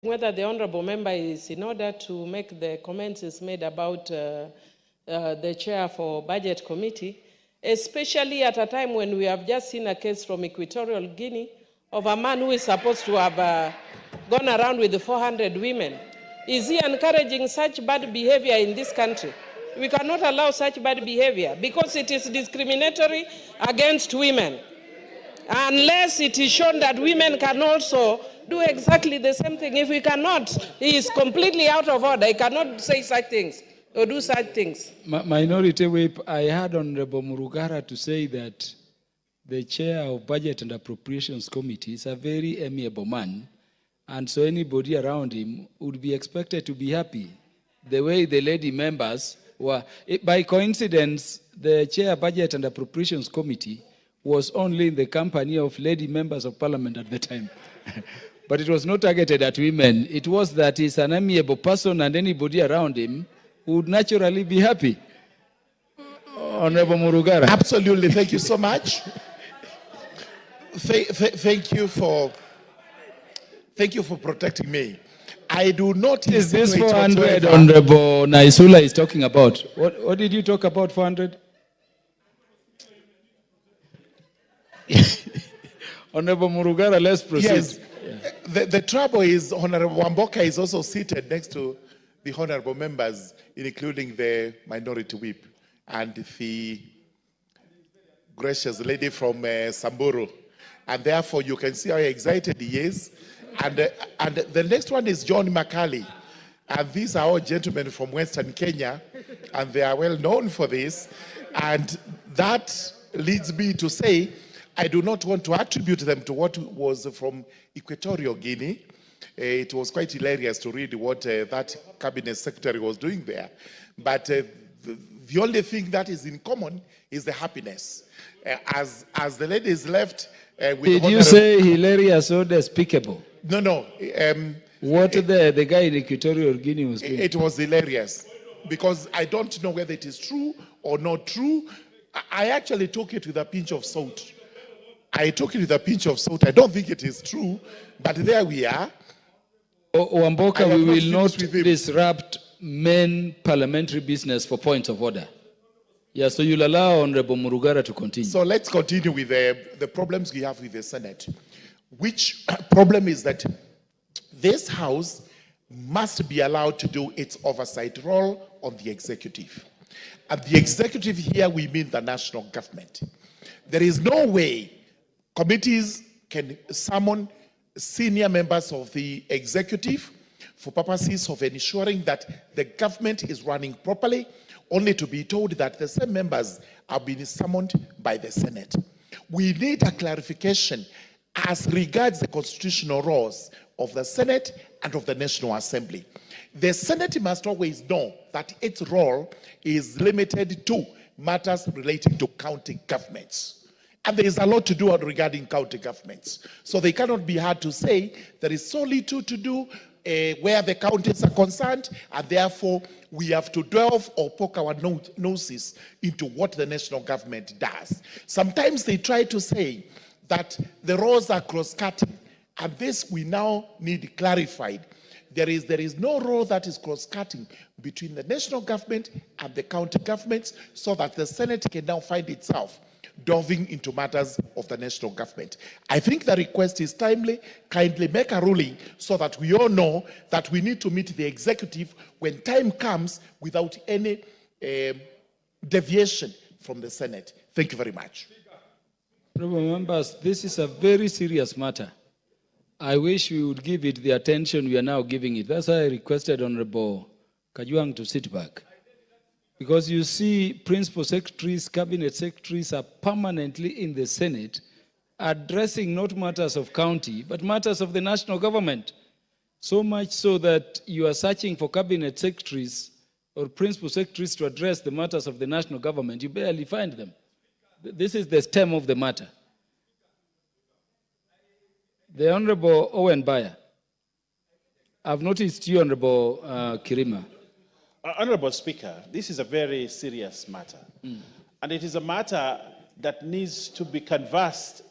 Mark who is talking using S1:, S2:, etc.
S1: whether the honorable member is in order to make the comments is made about the chair for budget committee, especially at a time when we have just seen a case from Equatorial Guinea of a man who is supposed to have gone around with 400 women. Is he encouraging such bad behavior in this country? We cannot allow such bad behavior because it is discriminatory against women. Unless it is shown that women can also do exactly the same thing. If we cannot, he is completely out of order. He cannot say such things or do such things.
S2: Minority Whip, I heard Honorable Murugara to say that the chair of Budget and Appropriations Committee is a very amiable man, and so anybody around him would be expected to be happy. The way the lady members were, by coincidence, the chair of Budget and Appropriations Committee was only in the company of lady members of parliament at the time. But it was not targeted at women. It was that he's an amiable person and anybody around him would naturally be happy. Honorable Murugara.
S3: Absolutely, thank you so much. Thank you for protecting me. I do not.
S2: Is this 400 Honorable Naisula is talking about? What did you talk about, 400? Honorable Murugara, let's proceed.
S3: Yes. Yeah. The trouble is Honorable Wamboka is also seated next to the honorable members, including the minority whip and the gracious lady from Samburu. And therefore, you can see how excited he is. And the next one is John Makali. And these are all gentlemen from Western Kenya, and they are well known for this. And that leads me to say, I do not want to attribute them to what was from Equatorial Guinea. It was quite hilarious to read what that cabinet secretary was doing there. But the only thing that is in common is the happiness. As the ladies left with
S2: Did you say hilarious or despicable?
S3: No.
S2: What the guy in Equatorial Guinea was doing?
S3: It was hilarious because I don't know whether it is true or not true. I actually took it with a pinch of salt. I don't think it is true, but there we are.
S2: Wamboka, we will not disrupt main parliamentary business for points of order. Yeah, so you'll allow Honorable Murugara to continue.
S3: So let's continue with the problems we have with the Senate. Which problem is that this House must be allowed to do its oversight role on the executive. And the executive here, we mean the national government. There is no way committees can summon senior members of the executive for purposes of ensuring that the government is running properly, only to be told that the same members are being summoned by the Senate. We need a clarification as regards the constitutional roles of the Senate and of the National Assembly. The Senate must always know that its role is limited to matters relating to county governments. And there is a lot to do regarding county governments. So they cannot be hard to say there is so little to do where the counties are concerned, and therefore we have to delve or poke our noses into what the national government does. Sometimes they try to say that the roles are cross-cutting, and this we now need clarified. There is no role that is cross-cutting between the national government and the county governments, so that the Senate can now find itself delving into matters of the national government. I think the request is timely. Kindly make a ruling so that we all know that we need to meet the executive when time comes without any deviation from the Senate. Thank you very much.
S2: Members, this is a very serious matter. I wish we would give it the attention we are now giving it. That's why I requested Honorable Kajwang to sit back. Because you see, principal secretaries, cabinet secretaries are permanently in the Senate addressing not matters of county, but matters of the national government. So much so that you are searching for cabinet secretaries or principal secretaries to address the matters of the national government. You barely find them. This is the stem of the matter. The Honorable Owen Bayer. I've noticed you, Honorable Kirima.
S4: Honorable Speaker, this is a very serious matter. And it is a matter that needs to be canvassed